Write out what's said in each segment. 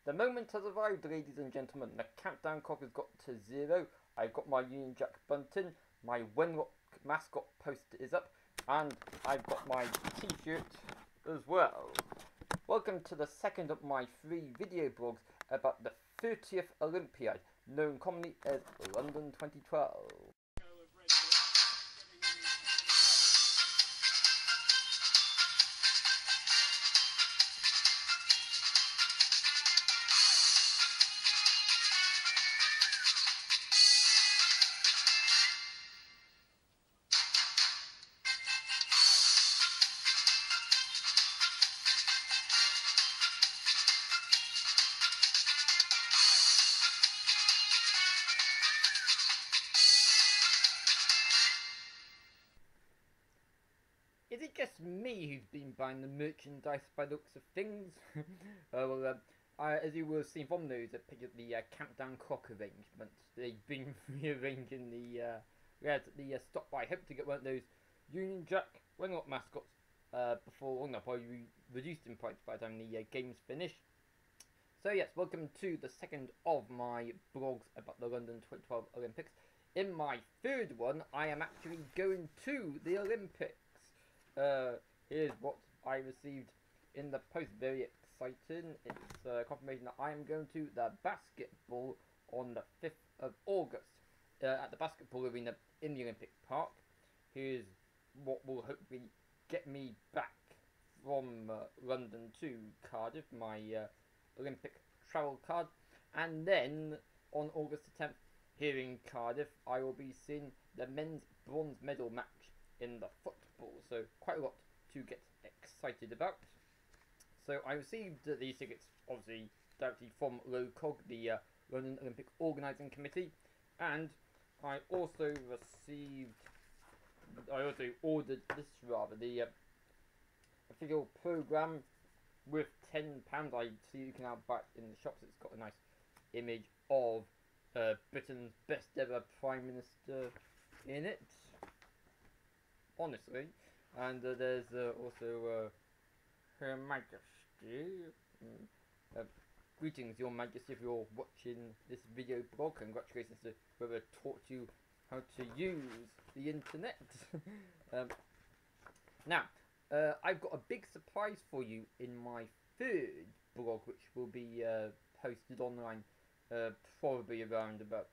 The moment has arrived, ladies and gentlemen. The countdown clock has got to 0. I've got my Union Jack bunting, my Wenlock mascot poster is up, and I've got my t-shirt as well. Welcome to the second of my 3 video blogs about the 30th Olympiad, known commonly as London 2012. Is it just me who's been buying the merchandise by the looks of things? As you will have seen from those pictures, the countdown clock arrangement, they've been rearranging the stock buy. I hope to get one of those Union Jack Wenlock mascots before long. They'll probably be reduced in price by the time the game's finished. So yes, welcome to the second of my blogs about the London 2012 Olympics. In my third one, I am actually going to the Olympics. Here's what I received in the post. Very exciting. It's confirmation that I am going to the basketball on the 5th of August at the basketball arena in the Olympic Park. Here's what will hopefully get me back from London to Cardiff, my Olympic travel card. And then on August the 10th, here in Cardiff, I will be seeing the men's bronze medal match in the football, so quite a lot to get excited about. So I received these tickets obviously directly from LOCOG, the London Olympic Organising Committee, and I also ordered the official programme with £10. I see you can now buy it in the shops. It's got a nice image of Britain's best ever Prime Minister in it, honestly, and there's also Her Majesty. Greetings, Your Majesty, if you're watching this video blog. Congratulations to whoever taught you how to use the internet. Now, I've got a big surprise for you in my third blog, which will be posted online probably around about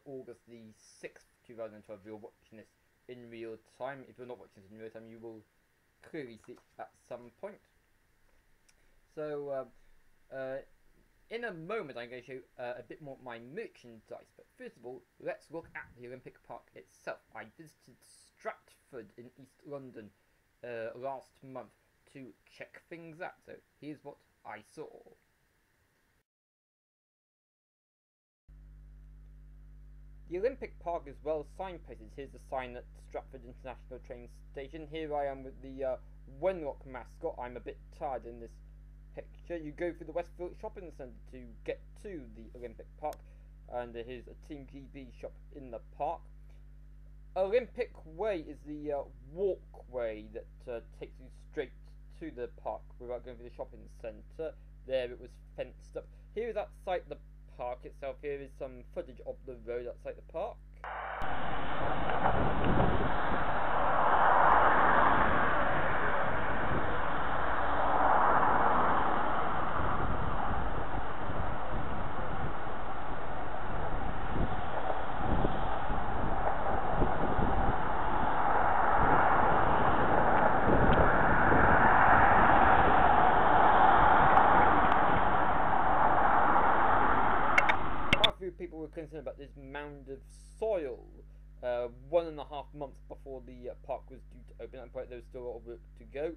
August the 6th, 2012. If you're watching this in real time. If you're not watching this in real time, you will clearly see it at some point. So, in a moment, I'm going to show you a bit more of my merchandise. But first of all, let's look at the Olympic Park itself. I visited Stratford in East London last month to check things out. So, here's what I saw. The Olympic Park is well signposted. Here's the sign at Stratford International Train Station. Here I am with the Wenlock mascot. I'm a bit tired in this picture. You go through the Westfield Shopping Centre to get to the Olympic Park. And here's a Team GB shop in the park. Olympic Way is the walkway that takes you straight to the park without going through the shopping centre. There it was fenced up. Here is outside the park itself. Here is some footage of the road outside the park. People were concerned about this mound of soil 1.5 months before the park was due to open. But there was still a lot of work to go.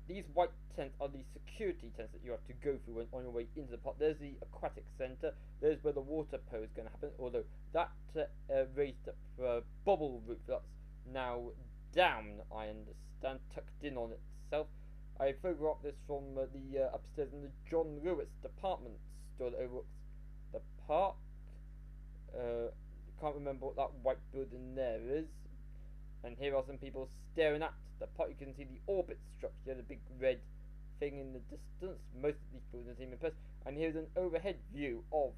These white tents are the security tents that you have to go through when on your way into the park. There's the aquatic centre. There's where the water polo is going to happen. Although that raised up bubble roof that's now down, I understand, tucked in on itself. I photographed this from the upstairs in the John Lewis department store that overlooks the park. Can't remember what that white building there is. And here are some people staring at the park. You can see the orbit structure, the big red thing in the distance, most of these buildings seem in place, and here's an overhead view of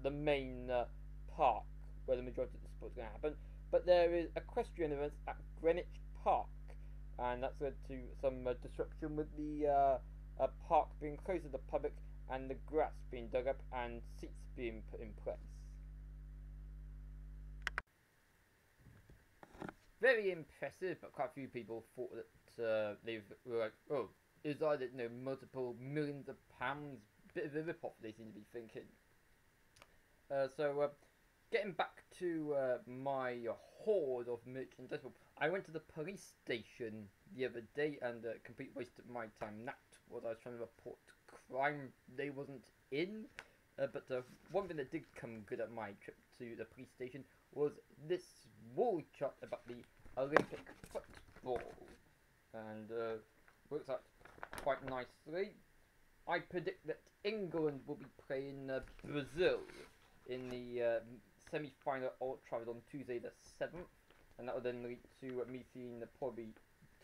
the main park where the majority of the sport's going to happen. But there is equestrian events at Greenwich Park, and that's led to some disruption with the park being closed to the public and the grass being dug up and seats being put in place. Very impressive, but quite a few people thought that they were like, oh, is either multiple millions of pounds, bit of a rip-off they seem to be thinking. So getting back to my hoard of merchandise, I went to the police station the other day, and a complete waste of my time. That was I was trying to report crime they wasn't in. But one thing that did come good at my trip to the police station was this wall chart about the Olympic football, and works out quite nicely. I predict that England will be playing Brazil in the semi-final Old Trafford on Tuesday the 7th, and that will then lead to me seeing probably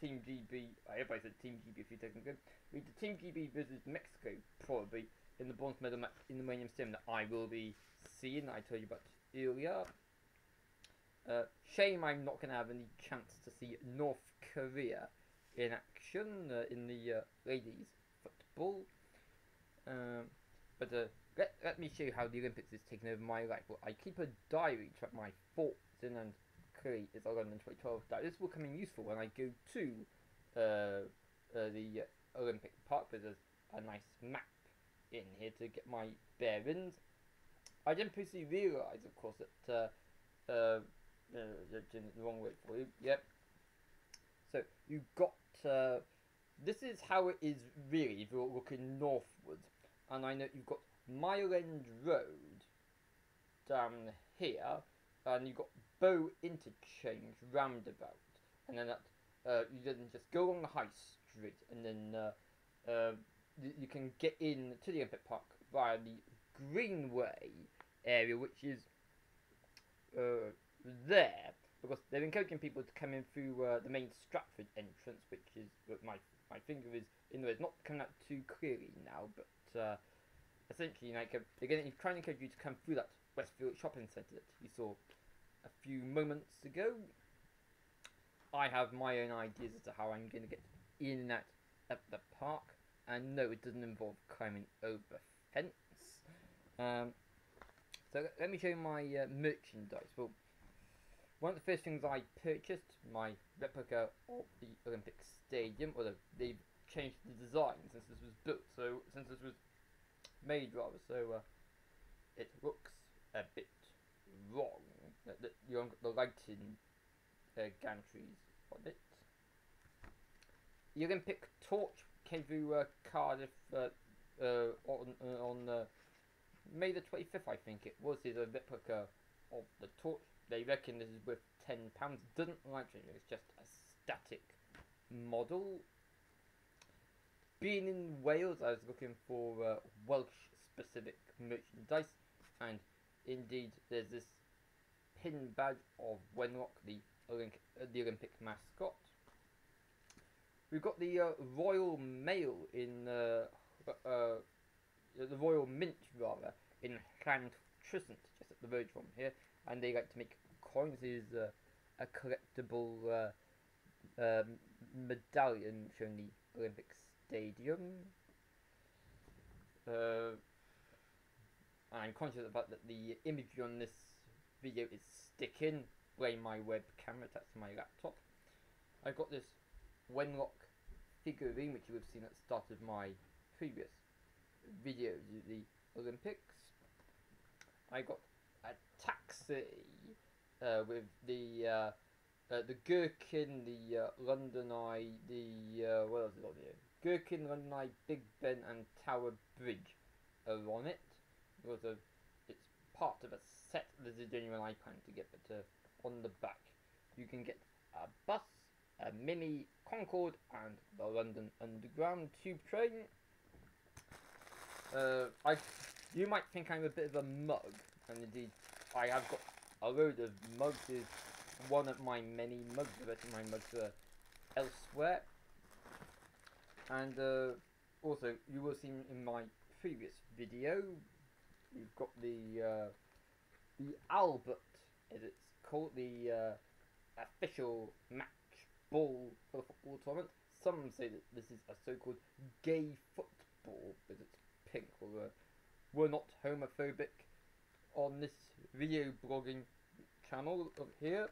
Team GB. I hope I said Team GB a few seconds ago. Lead to Team GB versus Mexico probably in the bronze medal match in the Millennium Stadium that I will be seeing, that I told you about earlier. Shame I'm not going to have any chance to see North Korea in action in the ladies football. But let me show you how the Olympics is taking over my life. Well, I keep a diary to track my thoughts in, and clearly it's a London 2012 diary. This will come in useful when I go to the Olympic Park. There's a nice map in here to get my bearings. I didn't previously realise, of course, that the wrong way for you. Yep. So you've got this is how it is really if you're looking northwards, and I know you've got Mile End Road down here, and you've got Bow Interchange roundabout, and then that you then just go along the High Street, and then you can get in to the Olympic Park via the Greenway area, which is there, because they're encouraging people to come in through the main Stratford entrance, which is my finger is in there. It's not coming out too clearly now, but essentially, like again, he's trying to encourage you to come through that Westfield shopping centre that you saw a few moments ago. I have my own ideas as to how I'm going to get in and out at the park, and no, it doesn't involve climbing over fence. So let me show you my merchandise. Well, one of the first things I purchased, my replica of the Olympic Stadium, although they've changed the design since this was built, so since this was made rather, so it looks a bit wrong. You haven't got the lighting gantries on it. The Olympic torch came through Cardiff on May the 25th, I think it was. Is a replica of the torch. They reckon this is worth £10. Doesn't like it. It's just a static model. Being in Wales, I was looking for Welsh-specific merchandise, and indeed, there's this pin badge of Wenlock, the Olympic mascot. We've got the Royal Mail in the Royal Mint rather in Mrchrisalf, just at the road from here, and they like to make coins. This is a collectible medallion showing the Olympic Stadium. I'm conscious of the fact that the imagery on this video is sticking. Blame my webcam, attached to my laptop. I've got this Wenlock figurine, which you have seen at the start of my previous videos of the Olympics. I got a taxi with the Gherkin, the London Eye, what else is on here? Gherkin, London Eye, Big Ben, and Tower Bridge are on it. Because it's part of a set. There's a genuine I plan to get, but on the back you can get a bus, a mini Concorde, and the London Underground tube train. You might think I'm a bit of a mug, and indeed I have got a load of mugs. Is one of my many mugs. The rest of my mugs are elsewhere. And also, you will see in my previous video, we've got the Albert, as it's called, the official match ball for the football tournament. Some say that this is a so-called gay football because it's pink. Well, we're not homophobic on this video blogging channel up here.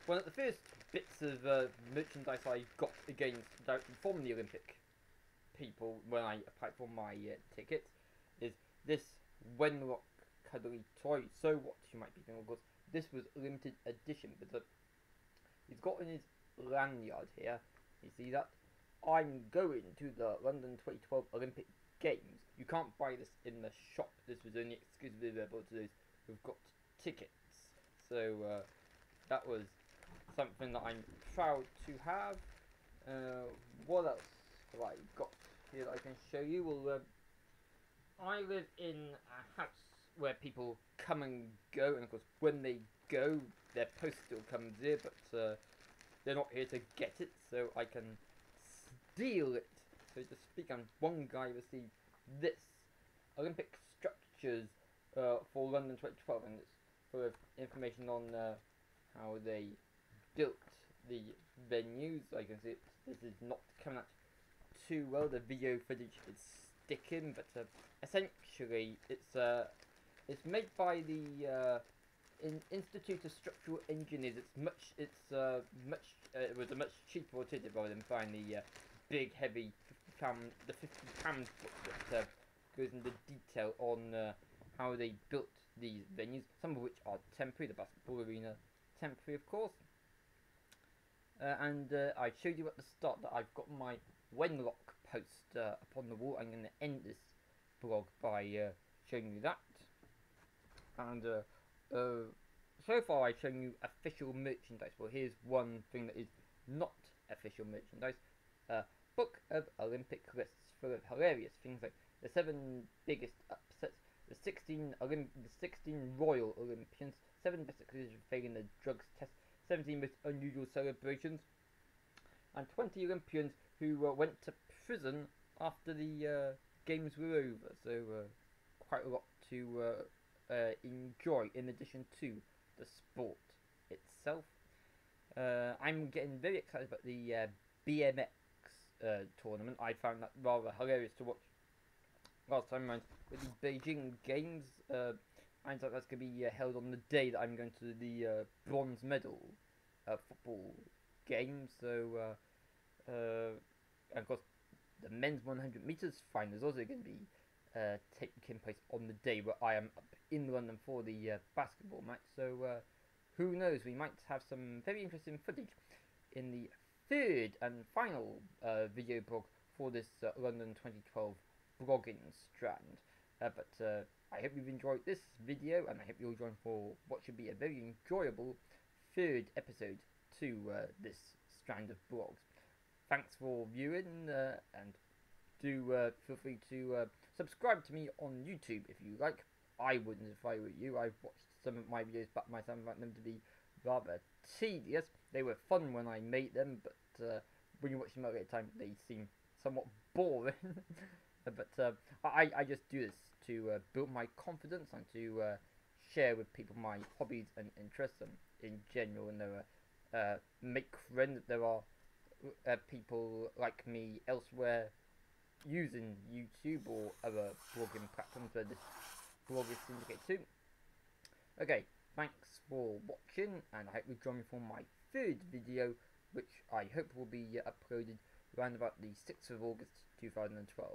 One of the first bits of merchandise I got directly from the Olympic people when I applied for my tickets is this Wenlock cuddly toy. So what, you might be thinking, of course, this was limited edition, but he's got in his lanyard here, you see that? I'm going to the London 2012 Olympic Games. You can't buy this in the shop. This was only exclusively available to those who've got tickets. So that was something that I'm proud to have. What else have I got here that I can show you? Well, I live in a house where people come and go, and of course when they go, their post still comes here, but they're not here to get it, so I can steal it, so to speak. And one guy received this Olympic structures for London 2012, and it's full of information on how they built the venues. I can see this is not coming out too well. The video footage is sticking, but essentially it's made by the Institute of Structural Engineers. It was a much cheaper alternative rather than buying the big heavy £50 book that goes into detail on how they built these venues, some of which are temporary. The basketball arena temporary, of course. And I showed you at the start that I've got my Wenlock post up on the wall. I'm going to end this blog by showing you that. And so far I've shown you official merchandise. Well, here's one thing that is not official merchandise. Book of Olympic lists full of hilarious things like the 7 biggest upsets, the 16 Royal Olympians, 7 best excuses for failing the drugs test, 17 most unusual celebrations, and 20 Olympians who went to prison after the games were over. So quite a lot to enjoy in addition to the sport itself. I'm getting very excited about the BMX tournament. I found that rather hilarious to watch last time around with the Beijing Games. Finds out that's going to be held on the day that I'm going to the bronze medal football games. So, and of course, the men's 100 meters final is also going to be taking place on the day where I am up in London for the basketball match. So, who knows? We might have some very interesting footage in the third and final video blog for this London 2012 blogging strand. But I hope you've enjoyed this video, and I hope you'll join for what should be a very enjoyable third episode to this strand of blogs. Thanks for viewing, and do feel free to subscribe to me on YouTube if you like. I wouldn't if I were you. I've watched some of my videos back myself and found them to be rather tedious. They were fun when I made them, but when you watch them at a later time, they seem somewhat boring. But I just do this to build my confidence and to share with people my hobbies and interests, and in general, and make friends. There are people like me elsewhere using YouTube or other blogging platforms where this blog is syndicated to. Okay, thanks for watching, and I hope you join me for my third video, which I hope will be uploaded around about the 6th of August 2012.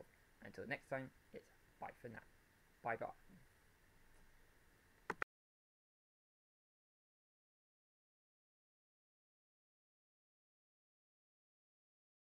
Until next time, it's bye for now. Bye bye.